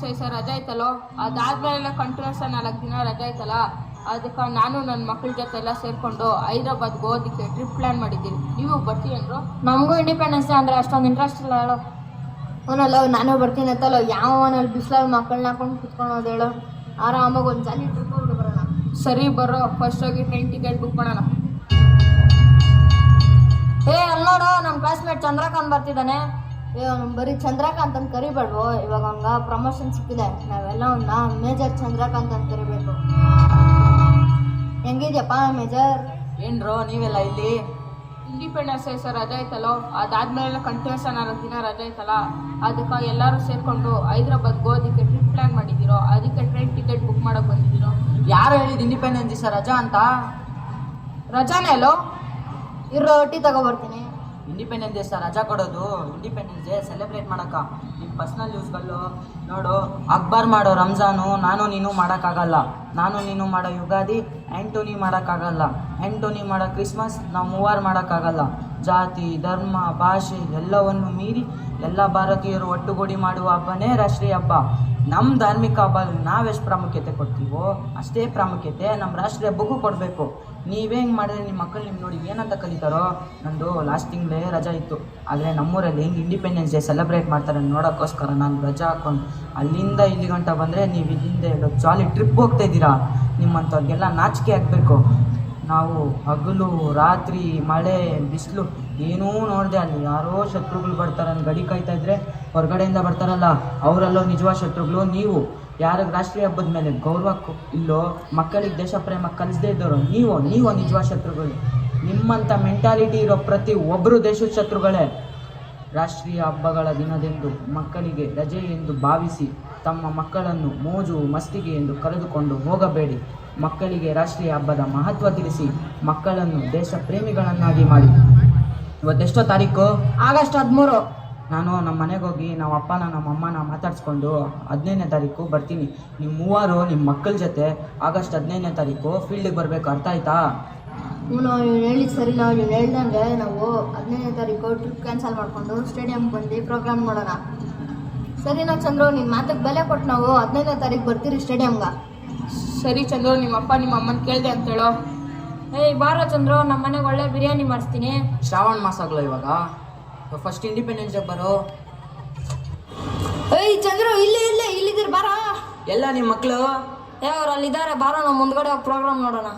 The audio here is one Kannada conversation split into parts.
ದಿವಸ ರಜೆ ಐತಲ್ಲೋ, ಅದಾದ್ಮೇಲೆ ಕಂಟಿನ್ಯೂಸ್ 4 ದಿನ ರಜೆ ಐತಲ್ಲ, ಅದಕ್ಕೆ ನಾನು ನನ್ನ ಮಕ್ಕಳ ಜೊತೆ ಎಲ್ಲ ಸೇರಿಕೊಂಡು ಹೈದ್ರಾಬಾದ್ಗೆ ಹೋಗೋದಕ್ಕೆ ಟ್ರಿಪ್ ಪ್ಲ್ಯಾನ್ ಮಾಡಿದ್ದೀನಿ. ನೀವು ಬರ್ತೀಯಂದ್ರು? ನಮಗೂ ಇಂಡಿಪೆಂಡೆನ್ಸ್ ಡೇ ಅಂದರೆ ಅಷ್ಟೊಂದು ಇಂಟ್ರೆಸ್ಟ್ ಇಲ್ಲ ಹೇಳೋ. ಅವನಲ್ಲ ನಾನು ಬರ್ತೀನಿ ಅಂತಲ್ಲ, ಯಾವನಲ್ಲಿ ಬಿಸಿಲಲ್ಲಿ ಮಕ್ಕಳನ್ನ ಹಾಕೊಂಡು ಕುತ್ಕೊಳೋದು ಹೇಳೋ. ಆರಾಮಾಗಿ ಒಂದು ಜಾಲಿ ಟ್ರಿಪ್ ಹೋಗಿ ಬರೋಣ. ಸರಿ ಬರೋ, ಫಸ್ಟ್ ಹೋಗಿ ಟ್ರೈನ್ ಟಿಕೆಟ್ ಬುಕ್ ಮಾಡೋಣ. ಅಲ್ಲಿ ನೋಡು, ನಮ್ಮ ಕ್ಲಾಸ್ಮೇಟ್ ಚಂದ್ರಕಾಂತ್ ಬರ್ತಿದ್ದಾನೆ. ಅವ್ನು ಬರೀ ಚಂದ್ರಕಾಂತ್ ಅಂತ ಕರಿಬೇಡ್ವೋ, ಇವಾಗ ಅವ್ನಿಗೆ ಪ್ರಮೋಷನ್ ಸಿಕ್ಕಿದೆ. ನಾವೆಲ್ಲ ಅವನ್ನ ಮೇಜರ್ ಚಂದ್ರಕಾಂತ್ ಅಂತ ಕರಿಬೇಕು. ಹೆಂಗಿದ್ಯಪ್ಪ ಮೇಜರ್? ಏನ್ರೋ ನೀವೆಲ್ಲ ಇಲ್ಲಿ? ಇಂಡಿಪೆಂಡೆನ್ಸ್ ಡೇ ರಜೆ ಐತಲ್ಲೋ, ಅದಾದ್ಮೇಲೆ ಕಂಟಿನ್ಯೂಸ್ 4 ದಿನ ರಜೆ ಐತಲ್ಲ, ಅದಕ್ಕೆ ಎಲ್ಲರೂ ಸೇರಿಕೊಂಡು ಹೈದ್ರಾಬಾದ್ಗೆ ಹೋಗೋದಕ್ಕೆ ಟ್ರಿಪ್ ಪ್ಲ್ಯಾನ್ ಮಾಡಿದ್ದೀರೋ, ಅದಕ್ಕೆ ಟ್ರೈನ್ ಟಿಕೆಟ್ ಬುಕ್ ಮಾಡೋಕೆ ಬಂದಿದ್ದೀರೋ. ಯಾರು ಹೇಳಿದ್ದು ಇಂಡಿಪೆಂಡೆನ್ಸ್ ದಿವಸ ರಜಾ ಅಂತ? ರಜಾನೇ ಅಲ್ಲೋ? ಇರೋ ಒಟ್ಟಿ ತಗೊಬರ್ತೀನಿ. ಇಂಡಿಪೆಂಡೆನ್ಸ್ ದಿವಸ ರಜಾ ಕೊಡೋದು ಇಂಡಿಪೆಂಡೆನ್ಸ್ ಡೇ ಸೆಲೆಬ್ರೇಟ್ ಮಾಡೋಕ್ಕ. ನಿಮ್ಮ ಪರ್ಸ್ನಲ್ ಯೂಸ್ಗಳು ನೋಡು. ಅಕ್ಬರ್ ಮಾಡೋ ರಂಜಾನು ನಾನು ನೀನು ಮಾಡೋಕ್ಕಾಗಲ್ಲ. ನಾನು ನೀನು ಮಾಡೋ ಯುಗಾದಿ ಆ್ಯಂಟೋನಿ ಮಾಡೋಕ್ಕಾಗಲ್ಲ. ಆ್ಯಂಟೋನಿ ಮಾಡೋ ಕ್ರಿಸ್ಮಸ್ ನಾವು ಮೂವರು ಮಾಡೋಕ್ಕಾಗಲ್ಲ. ಜಾತಿ ಧರ್ಮ ಭಾಷೆ ಎಲ್ಲವನ್ನು ಮೀರಿ ಎಲ್ಲ ಭಾರತೀಯರು ಒಟ್ಟುಗೂಡಿ ಮಾಡುವ ಹಬ್ಬನೇ ರಾಷ್ಟ್ರೀಯ ಹಬ್ಬ. ನಮ್ಮ ಧಾರ್ಮಿಕ ಹಬ್ಬ ನಾವೆಷ್ಟು ಪ್ರಾಮುಖ್ಯತೆ ಕೊಡ್ತೀವೋ ಅಷ್ಟೇ ಪ್ರಾಮುಖ್ಯತೆ ನಮ್ಮ ರಾಷ್ಟ್ರೀಯ ಹಬ್ಬಕ್ಕೂ ಕೊಡಬೇಕು. ನೀವೇಂಗೆ ಮಾಡಿದ್ರೆ ನಿಮ್ಮ ಮಕ್ಕಳು ನಿಮ್ಮ ನೋಡಿ ಏನಂತ ಕಲಿತಾರೋ? ನಂದು ಲಾಸ್ಟ್ ತಿಂಗಳೇ ರಜಾ ಇತ್ತು, ಆದರೆ ನಮ್ಮೂರಲ್ಲಿ ಹೆಂಗೆ ಇಂಡಿಪೆಂಡೆನ್ಸ್ ಡೇ ಸೆಲೆಬ್ರೇಟ್ ಮಾಡ್ತಾರೆ ನೋಡೋಕ್ಕೋಸ್ಕರ ನಾನು ರಜಾ ಹಾಕ್ಕೊಂಡು ಅಲ್ಲಿಂದ ಇಲ್ಲಿ ಗಂಟ ಬಂದರೆ ನೀವು ಇಲ್ಲಿಂದ ಎಲ್ಲೋ ಜಾಲಿ ಟ್ರಿಪ್ ಹೋಗ್ತಾ ಇದ್ದೀರಾ. ನಿಮ್ಮಂಥವ್ರಿಗೆಲ್ಲ ನಾಚಿಕೆ ಆಗಬೇಕು. ನಾವು ಹಗಲು ರಾತ್ರಿ ಮಳೆ ಬಿಸಿಲು ಏನೂ ನೋಡಿದೆ, ಅಲ್ಲಿ ಯಾರೋ ಶತ್ರುಗಳು ಬರ್ತಾರೆ ಅಂತ ಗಡಿ ಕಾಯ್ತಾ ಇದ್ದರೆ ಹೊರಗಡೆಯಿಂದ ಬರ್ತಾರಲ್ಲ ಅವರಲ್ಲೋ ನಿಜವಾದ ಶತ್ರುಗಳು ನೀವು. ಯಾರಿಗೆ ರಾಷ್ಟ್ರೀಯ ಹಬ್ಬದ ಮೇಲೆ ಗೌರವ ಇಲ್ಲೋ, ಮಕ್ಕಳಿಗೆ ದೇಶ ಪ್ರೇಮ ಕಲಿಸದೇ ಇದ್ದವರು ನೀವು ನಿಜವಾದ ಶತ್ರುಗಳು. ನಿಮ್ಮಂಥ ಮೆಂಟಾಲಿಟಿ ಇರೋ ಪ್ರತಿ ಒಬ್ಬರು ದೇಶದ ಶತ್ರುಗಳೇ. ರಾಷ್ಟ್ರೀಯ ಹಬ್ಬಗಳ ದಿನದಂದು ಮಕ್ಕಳಿಗೆ ರಜೆ ಎಂದು ಭಾವಿಸಿ ತಮ್ಮ ಮಕ್ಕಳನ್ನು ಮೋಜು ಮಸ್ತಿಗೆ ಎಂದು ಕರೆದುಕೊಂಡು ಹೋಗಬೇಡಿ. ಮಕ್ಕಳಿಗೆ ರಾಷ್ಟ್ರೀಯ ಹಬ್ಬದ ಮಹತ್ವ ತಿಳಿಸಿ ಮಕ್ಕಳನ್ನು ದೇಶ ಪ್ರೇಮಿಗಳನ್ನಾಗಿ ಮಾಡಿ. ಇವತ್ತೆಷ್ಟೋ ತಾರೀಕು? ಆಗಸ್ಟ್ 13. ನಾನು ನಮ್ಮ ಮನೆಗೆ ಹೋಗಿ ನಮ್ಮ ಅಪ್ಪನ ನಮ್ಮ ಅಮ್ಮನ ಮಾತಾಡಿಸ್ಕೊಂಡು 15ನೇ ತಾರೀಕು ಬರ್ತೀನಿ. ನೀವು ಮೂವರು ನಿಮ್ಮ ಮಕ್ಕಳ ಜೊತೆ ಆಗಸ್ಟ್ 15ನೇ ತಾರೀಕು ಫೀಲ್ಡಿಗೆ ಬರಬೇಕು, ಅರ್ಥ ಆಯ್ತಾ? ನಾವು ಹೇಳಿದ್ದು ಸರಿ. ನಾವು ಹೇಳ್ದಂಗೆ ನಾವು 15ನೇ ತಾರೀಕು ಟ್ರಿಪ್ ಕ್ಯಾನ್ಸಲ್ ಮಾಡಿಕೊಂಡು ಸ್ಟೇಡಿಯಂಗೆ ಬಂದು ಪ್ರೋಗ್ರಾಮ್ ಮಾಡೋಣ. ಸರಿನಾ ಚಂದ್ರು? ನಿನ್ನ ಮಾತಿಗೆ ಬೆಲೆ ಕೊಟ್ಟು ನಾವು 15ನೇ ತಾರೀಕು ಬರ್ತೀರಿ ಸ್ಟೇಡಿಯಮ್ಗೆ. ಸರಿ ಚಂದ್ರು, ನಿಮ್ಮ ಅಪ್ಪ ನಿಮ್ಮ ಅಮ್ಮನ ಕೇಳಿದೆ ಅಂತೇಳೋ. ಬಾರೋ ಚಂದ್ರು, ನಮ್ಮ ಮನೆಗೆ ಒಳ್ಳೆ ಬಿರಿಯಾನಿ ಮಾಡಿಸ್ತೀನಿ. ಶ್ರಾವಣ ಮಾಸ ಆಗಲ್ಲ ಇವಾಗ, ಫಸ್ಟ್ ಇಂಡಿಪೆಂಡೆನ್ಸ್ ಡೇ ಬರೋ. ಚಂದ್ರು ಇಲ್ಲಿದ್ದೀರಿ ಬಾರೋ. ಎಲ್ಲ ನಿಮ್ಮ ಮಕ್ಕಳು? ಅವ್ರು ಅಲ್ಲಿದ್ದಾರೆ, ಬಾರೋ ನಾವು ಮುಂದ್ಗಡೆ ಹೋಗಿ ಪ್ರೋಗ್ರಾಮ್ ನೋಡೋಣ.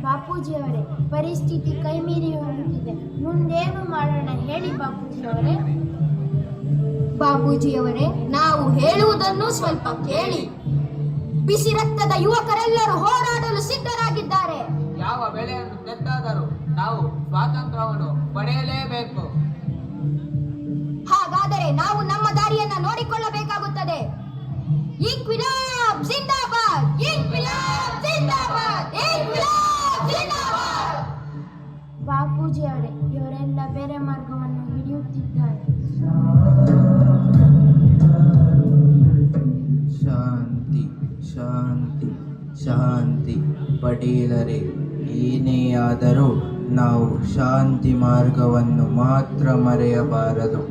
ಬಾಪೂಜಿಯವರೇ, ಪರಿಸ್ಥಿತಿ ಕೈಮೀರಿ ಹೋಗುತ್ತಿದೆ. ಮುಂದೇನು ಮಾಡೋಣ ಹೇಳಿ ಬಾಪೂಜಿಯವರೇ. ಬಾಬೂಜಿಯವರೇ, ನಾವು ಹೇಳುವುದನ್ನು ಸ್ವಲ್ಪ ಕೇಳಿ. ಬಿಸಿ ರಕ್ತದ ಯುವಕರೆಲ್ಲರೂ ಹೋರಾಡಲು ಸಿದ್ಧರಾಗಿದ್ದಾರೆ. ಯಾವ ಬೆಳೆಯನ್ನು ತೆತ್ತಾದರೂ ನಾವು ಸ್ವಾತಂತ್ರ್ಯವನ್ನು ಪಡೆಯಲೇಬೇಕು. ಹಾಗಾದರೆ ನಾವು ನಮ್ಮ ದಾರಿಯನ್ನ ನೋಡಿಕೊಳ್ಳಬೇಕಾಗುತ್ತದೆ. ಇನ್ಕ್ವಿಲಾಬ್ ಜಿಂದಾಬಾದ್! ಇನ್ಕ್ವಿಲಾಬ್ ಜಿಂದಾಬಾದ್! ಇನ್ಕ್ವಿಲಾಬ್ ಜಿಂದಾಬಾದ್! ಬಾಪೂಜಿಯವರೇ, ಇವರೆಲ್ಲ ಬೇರೆ ಮಾರ್ಗವನ್ನು ಹಿಡಿಯುತ್ತಿದ್ದಾರೆ. ಶಾಂತಿ ಶಾಂತಿ ಶಾಂತಿ. ಪಟೇಲರೇ, ಏನೇ ಆದರೂ ನಾವು ಶಾಂತಿ ಮಾರ್ಗವನ್ನು ಮಾತ್ರ ಮರೆಯಬಾರದು.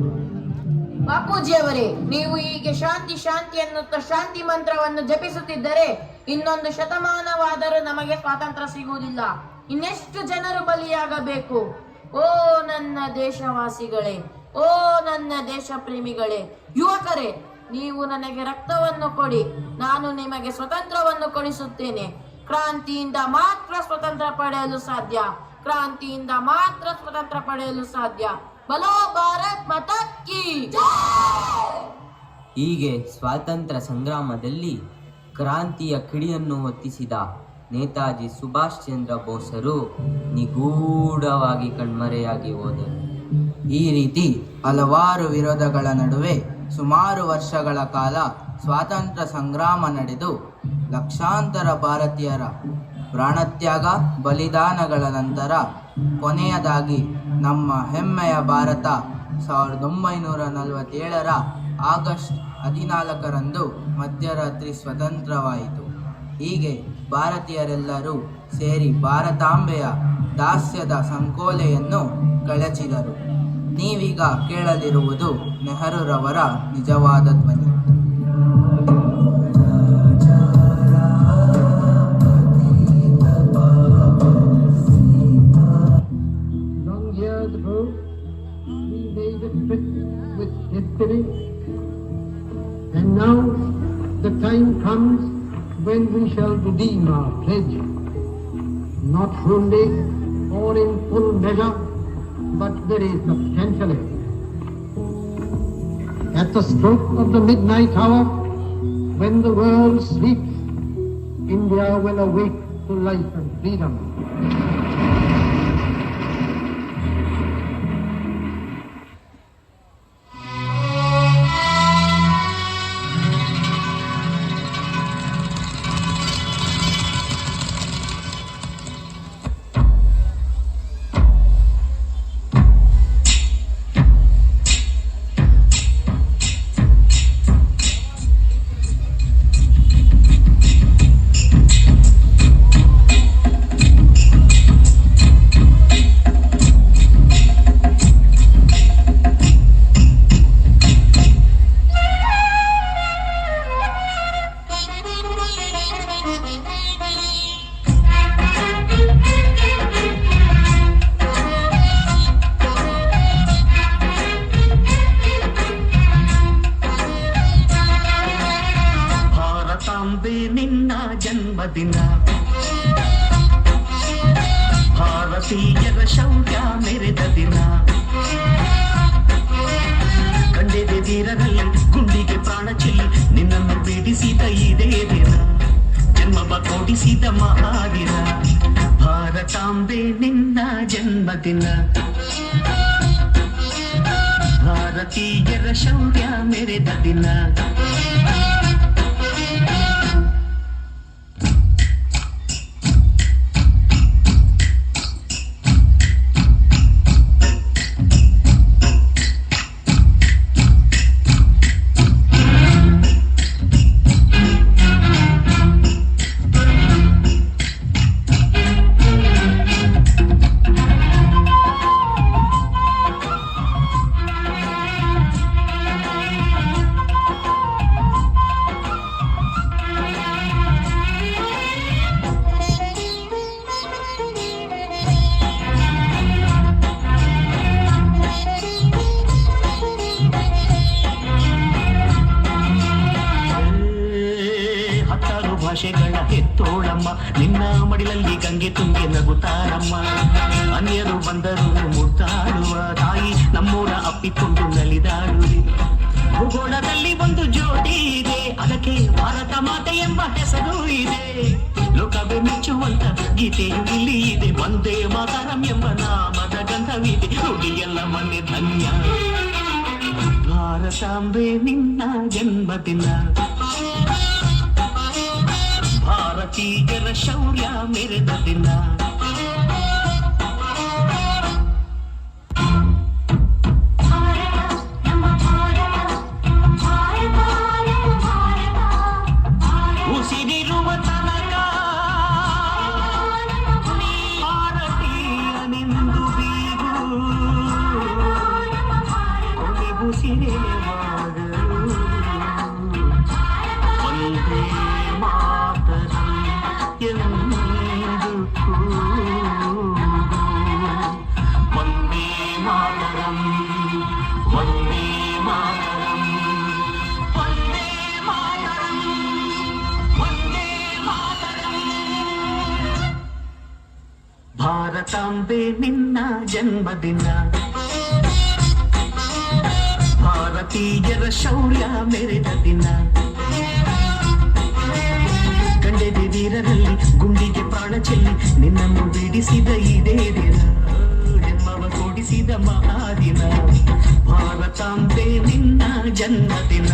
ಬಾಪೂಜಿಯವರೇ, ನೀವು ಹೀಗೆ ಶಾಂತಿ ಶಾಂತಿ ಎನ್ನುತ್ತಾ ಶಾಂತಿ ಮಂತ್ರವನ್ನು ಜಪಿಸುತ್ತಿದ್ದರೆ ಇನ್ನೊಂದು ಶತಮಾನವಾದರೂ ನಮಗೆ ಸ್ವಾತಂತ್ರ್ಯ ಸಿಗುವುದಿಲ್ಲ. ಇನ್ನೆಷ್ಟು ಜನರು ಬಲಿಯಾಗಬೇಕು? ಓ ನನ್ನ ದೇಶವಾಸಿಗಳೇ, ಓ ನನ್ನ ದೇಶ ಪ್ರೇಮಿಗಳೇ, ಯುವಕರೇ, ನೀವು ನನಗೆ ರಕ್ತವನ್ನು ಕೊಡಿ, ನಾನು ನಿಮಗೆ ಸ್ವತಂತ್ರವನ್ನು ಕೊಡಿಸುತ್ತೇನೆ. ಕ್ರಾಂತಿಯಿಂದ ಮಾತ್ರ ಸ್ವತಂತ್ರ ಪಡೆಯಲು ಸಾಧ್ಯ. ಕ್ರಾಂತಿಯಿಂದ ಮಾತ್ರ ಸ್ವತಂತ್ರ ಪಡೆಯಲು ಸಾಧ್ಯ. ಬಲೋ ಭಾರತ್ ಮಾತಾ ಕೀ ಜೈ! ಹೀಗೆ ಸ್ವಾತಂತ್ರ್ಯ ಸಂಗ್ರಾಮದಲ್ಲಿ ಕ್ರಾಂತಿಯ ಕಿಡಿಯನ್ನು ಹೊತ್ತಿಸಿದ ನೇತಾಜಿ ಸುಭಾಷ್ ಚಂದ್ರ ಬೋಸರು ನಿಗೂಢವಾಗಿ ಕಣ್ಮರೆಯಾಗಿ ಹೋದರು. ಈ ರೀತಿ ಹಲವಾರು ವಿರೋಧಗಳ ನಡುವೆ ಸುಮಾರು ವರ್ಷಗಳ ಕಾಲ ಸ್ವಾತಂತ್ರ್ಯ ಸಂಗ್ರಾಮ ನಡೆದು ಲಕ್ಷಾಂತರ ಭಾರತೀಯರ ಪ್ರಾಣತ್ಯಾಗ ಬಲಿದಾನಗಳ ನಂತರ ಕೊನೆಯದಾಗಿ ನಮ್ಮ ಹೆಮ್ಮೆಯ ಭಾರತ 1947ರ ಆಗಸ್ಟ್ 14ರಂದು ಮಧ್ಯರಾತ್ರಿ ಸ್ವತಂತ್ರವಾಯಿತು. ಹೀಗೆ ಭಾರತೀಯರೆಲ್ಲರೂ ಸೇರಿ ಭಾರತಾಂಬೆಯ ದಾಸ್ಯದ ಸಂಕೋಲೆಯನ್ನು ಕಳಚಿದರು. ನೀವೀಗ ಕೇಳಲಿರುವುದು ನೆಹರುರವರ ನಿಜವಾದ ಧ್ವನಿ. Long years ago, we made a tryst with destiny, and now the time comes when we shall redeem our pledge, not wholly or in full measure, but very substantially. At the stroke of the midnight hour, when the world sleeps, India will awake to life and freedom. ಭಾರತಾಂಬೆ ನಿನ್ನ ಜನ್ಮದಿನ, ಭಾರತೀಯರ ಶೌರ್ಯ ಮೆರೆದ ದಿನ, ಕಂಡೆದೆ ವೀರರಲ್ಲಿ ಗುಂಡಿಗೆ ಪ್ರಾಣ ಚೆಲ್ಲಿ ನಿನ್ನನ್ನು ಬಿಡಿಸಿದ ಇದೇ ದಿನ, ಜನ್ಮವ ಕೊಡಿಸಿದ ಮಹಾವೀರ. ಭಾರತಾಂಬೆ ನಿನ್ನ ಜನ್ಮದಿನ, ಭಾರತೀಯರ ಶೌರ್ಯ ಮೆರೆದ ದಿನ. ತೋಳಮ್ಮ ನಿನ್ನ ಮಡಿಲಲ್ಲಿ ಗಂಗೆ ತುಂಬಿ ನಗುತ್ತಾರಮ್ಮ ಅನ್ಯರು ಬಂದರು ಮುಟ್ಟಾಡುವ ತಾಯಿ ನಮ್ಮೂರ ಅಪ್ಪಿಕೊಂಡು ನಲಿದಾಡುವೆ ಭೂಗೋಳದಲ್ಲಿ ಒಂದು ಜೋಡಿ ಇದೆ ಅದಕ್ಕೆ ಭಾರತ ಮಾತೆ ಎಂಬ ಹೆಸರು ಇದೆ ಲೋಕವೇ ಮೆಚ್ಚುವಂತ ಗೀತೆಯು ಇಲ್ಲಿ ಇದೆ ವಂದೇ ಮಾತರಂ ಎಂಬ ನಾಮದ ಗಂಧವಿದೆ ನುಡಿಯೆಲ್ಲ ಮನೆ ಧನ್ಯ ಭಾರತಾಂಬೆ ನಿನ್ನ ಜನ್ಮದಿನ ಭಾರತೀಯರ ಶೌರ್ಯ ಮೆರೆದ ದಿನ ಉಸಿರಿರುವ ತನಕ ಭಾರತೀಯನೆಂದು ಬೀಗು ಕೊನೆ ಉಸಿರೇವಾಗಲು ಒಂದೇ ಮಾತರಂ ಎಂದು ಕೂಗು ಒಂದೇ ಮಾತರಂ ಒಂದೇ ಮಾತರಂ ಒಂದೇ ಮಾತರಂ ಒಂದೇ ಮಾತರಂ ಭಾರತಾಂಬೆ ನಿನ್ನ ಜನ್ಮದಿನ ಭಾರತೀಯರ ಶೌರ್ಯ ಮೆರೆದ ದಿನ ಕಂಡೆದೆ ವೀರರಲ್ಲಿ ಗುಂಡಿಗೆ ಪ್ರಾಣ ಚೆಲ್ಲಿ ನಿನ್ನನ್ನು ಬಿಡಿಸಿದ ಇದೇ ದಿನ ಜನ್ಮವ ಕೊಡಿಸಿದ ಮಹಾದಿನ ಭಾರತಾಂಬೆ ನಿನ್ನ ಜನ್ಮದಿನ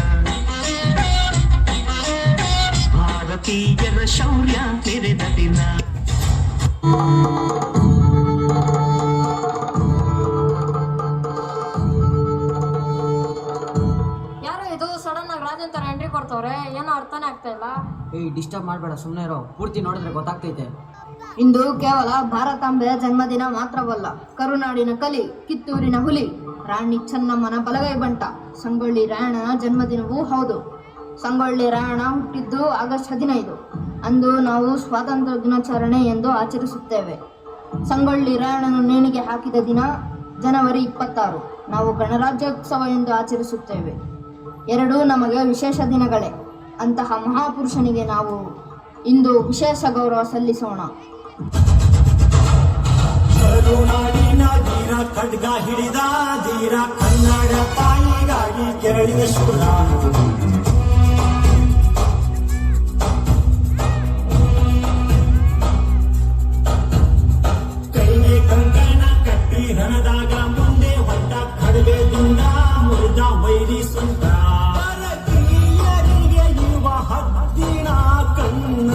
ಭಾರತೀಯರ ಶೌರ್ಯ ಮೆರೆದ ದಿನ ಯಾರೋ ಇದು ಸಡನ್ ಆಗಿ ರಾಜನ್ ತರ ಎಂಟ್ರಿ ಕೊಡ್ತವ್ರೆ ಏನೋ ಅರ್ಥನೇ ಆಗ್ತಾ ಇಲ್ಲ. ಡಿಸ್ಟರ್ಬ್ ಮಾಡಬೇಡ ಸುಮ್ಮನೆ ಇರೋ ಪೂರ್ತಿ ನೋಡಿದ್ರೆ ಗೊತ್ತಾಗ್ತೈತೆ. ಇಂದು ಕೇವಲ ಭಾರತಾಂಬೆಯ ಜನ್ಮದಿನ ಮಾತ್ರವಲ್ಲ, ಕರುನಾಡಿನ ಕಲಿ, ಕಿತ್ತೂರಿನ ಹುಲಿ, ರಾಣಿ ಚೆನ್ನಮ್ಮನ ಬಲಗೈ ಬಂಟ ಸಂಗೊಳ್ಳಿ ರಾಯಣ್ಣನ ಜನ್ಮದಿನವೂ ಹೌದು. ಸಂಗೊಳ್ಳಿ ರಾಯಣ್ಣ ಹುಟ್ಟಿದ್ದು ಆಗಸ್ಟ್ 15. ಅಂದು ನಾವು ಸ್ವಾತಂತ್ರ್ಯ ದಿನಾಚರಣೆ ಎಂದು ಆಚರಿಸುತ್ತೇವೆ. ಸಂಗೊಳ್ಳಿ ರಾಯಣ್ಣನು ನೇಣಿಗೆ ಹಾಕಿದ ದಿನ ಜನವರಿ 26. ನಾವು ಗಣರಾಜ್ಯೋತ್ಸವ ಎಂದು ಆಚರಿಸುತ್ತೇವೆ. ಎರಡೂ ನಮಗೆ ವಿಶೇಷ ದಿನಗಳೇ. ಅಂತಹ ಮಹಾಪುರುಷನಿಗೆ ನಾವು ಇಂದು ವಿಶೇಷ ಗೌರವ ಸಲ್ಲಿಸೋಣ. ಕರುನಾಡಿನ ಧೀರ ಖಡ್ಗ ಹಿಡಿದ ಧೀರ ಕನ್ನಡ ತಾಯಿಗಾಗಿ ಕೆರಳಿದ ಶೂರ ಕೈಗೆ ಕಂಕಣ ಕಟ್ಟಿ ರಣದಾಗ ಮುಂದೆ ಹೊಟ್ಟ ಖಡ್ಗದಿಂದ ಮುರಿದ ವೈರಿ ಸುಂಟ ಭಾರತೀಯರಿಗೆ ಇರುವ ಹದ್ದಿನ ಕಣ್ಣ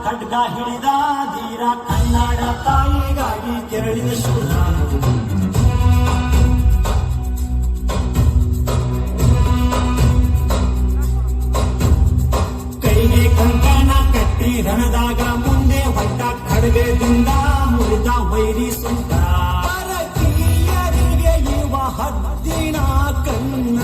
ಖಡ್ಗ ಹಿಡಿದ ಧೀರ ಕನ್ನಡ ತಾಯಿಗಾಗಿ ಕೆರಳಿದ ಶೂರ ಕೈಗೆ ಕಂಕಣ ಕಟ್ಟಿ ರಣದಾಗ ಮುಂದೆ ಹೊಟ್ಟ ಖಡ್ಗದಿಂದ ಮುರಿದ ವೈರಿ ಸುಂಟ ಭಾರತೀಯರಿಗೆ ಇವ ಹದ್ದಿನ ಕಣ್ಣ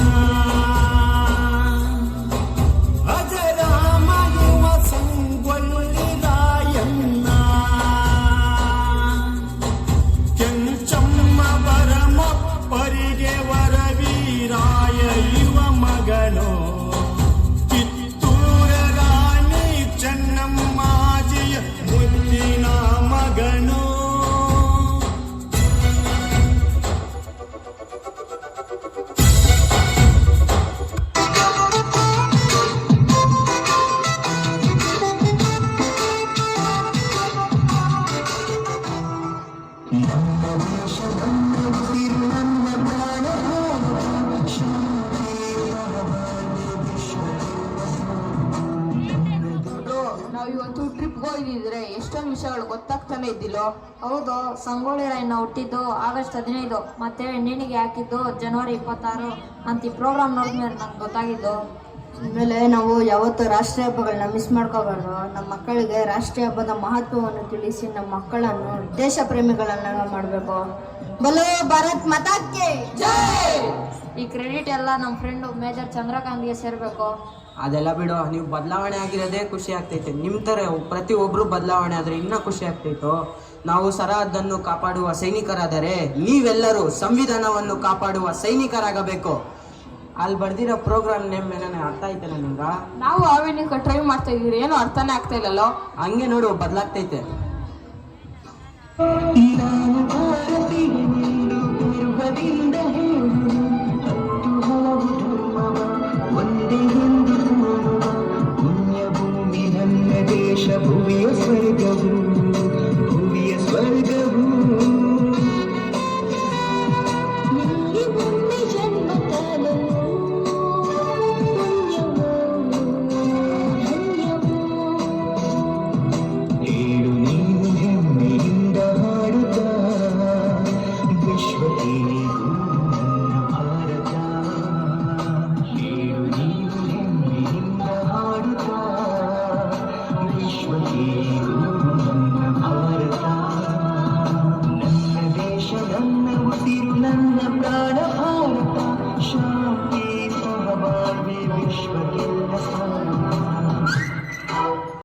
ನಾವು ಇವತ್ತು ಟ್ರಿಪ್ಗೆ ಹೋಗಿದ್ರೆ ಎಷ್ಟೊಂದು ವಿಷಯಗಳು ಗೊತ್ತಾಗ್ತದೆ. ಆಗ್ತಾನೆ ಇದ್ದಿಲ್ಲೋ? ಹೌದು, ಸಂಗೊಳ್ಳಿ ರಾಯಣ್ಣ ಹುಟ್ಟಿದ್ದು ಆಗಸ್ಟ್ 15 ಮತ್ತೆ ನೇಣಿಗೆ ಹಾಕಿದ್ದು ಜನವರಿ 26 ಅಂತ ಈ ಪ್ರೋಗ್ರಾಮ್ ನೋಡಿದ್ಮೇಲೆ ನಂಗೆ ಗೊತ್ತಾಗಿದ್ದು. ಆಮೇಲೆ ನಾವು ಯಾವತ್ತೂ ರಾಷ್ಟ್ರೀಯ ಹಬ್ಬಗಳನ್ನ ಮಿಸ್ ಮಾಡ್ಕೋಬಾರ್ದು. ನಮ್ಮ ಮಕ್ಕಳಿಗೆ ರಾಷ್ಟ್ರೀಯ ಹಬ್ಬದ ಮಹತ್ವವನ್ನು ತಿಳಿಸಿ ನಮ್ಮ ಮಕ್ಕಳನ್ನು ದೇಶ ಪ್ರೇಮಿಗಳನ್ನ ಮಾಡಬೇಕು. ಬಲೋ ಭಾರತ್ ಮಾತಾಕ್ಕೆ ಜೈ! ಈ ಕ್ರೆಡಿಟ್ ಎಲ್ಲ ನಮ್ಮ ಫ್ರೆಂಡು ಮೇಜರ್ ಚಂದ್ರಕಾಂತ್ಗೆ ಸೇರಬೇಕು. ಅದೆಲ್ಲ ಬಿಡು, ನೀವು ಬದಲಾವಣೆ ಆಗಿರೋದೇ ಖುಷಿ ಆಗ್ತೈತೆ. ನಿಮ್ಮ ಥರ ಪ್ರತಿಯೊಬ್ಬರು ಬದಲಾವಣೆ ಆದರೆ ಇನ್ನೂ ಖುಷಿ ಆಗ್ತೈತೋ. ನಾವು ಸರಹದ್ದನ್ನು ಕಾಪಾಡುವ ಸೈನಿಕರಾದರೆ ನೀವೆಲ್ಲರೂ ಸಂವಿಧಾನವನ್ನು ಕಾಪಾಡುವ ಸೈನಿಕರಾಗಬೇಕು. ಅಲ್ಲಿ ಬರ್ದಿರೋ ಪ್ರೋಗ್ರಾಮ್ ನೇಮ್ ಏನಾನ ಅರ್ಥ ಆಯ್ತೇನ ನಿಮ್ಗೆ? ನಾವು ಆವೇನಿಕ ಟ್ರೈ ಮಾಡ್ತಾ ಇದೀರಿ, ಏನು ಅರ್ಥನೇ ಆಗ್ತಾ ಇಲ್ಲಲ್ಲೋ. ಹಂಗೆ ನೋಡು, ಬದಲಾಗ್ತೈತೆ. ದೇಶ ಭುವಿಯ ಸ್ವರ್ಗವು, ಭುವಿಯ ಸ್ವರ್ಗವು. ಹೇಳು ನೀನು ಹೆಮ್ಮೆಯಿಂದ ಹಾಡುತ್ತಾ, ವಿಶ್ವಕ್ಕೆ ನನ್ನ ಭಾರತ. ಹೇಳು ನೀನು ಹೆಮ್ಮೆಯಿಂದ ಹಾಡುತ್ತಾ, ವಿಶ್ವಕ್ಕೆ ನನ್ನ ಭಾರತ. ನನ್ನ ದೇಶ, ನನ್ನ ಉಸಿರು, ನನ್ನ ಪ್ರಾಣ ಭಾರತ.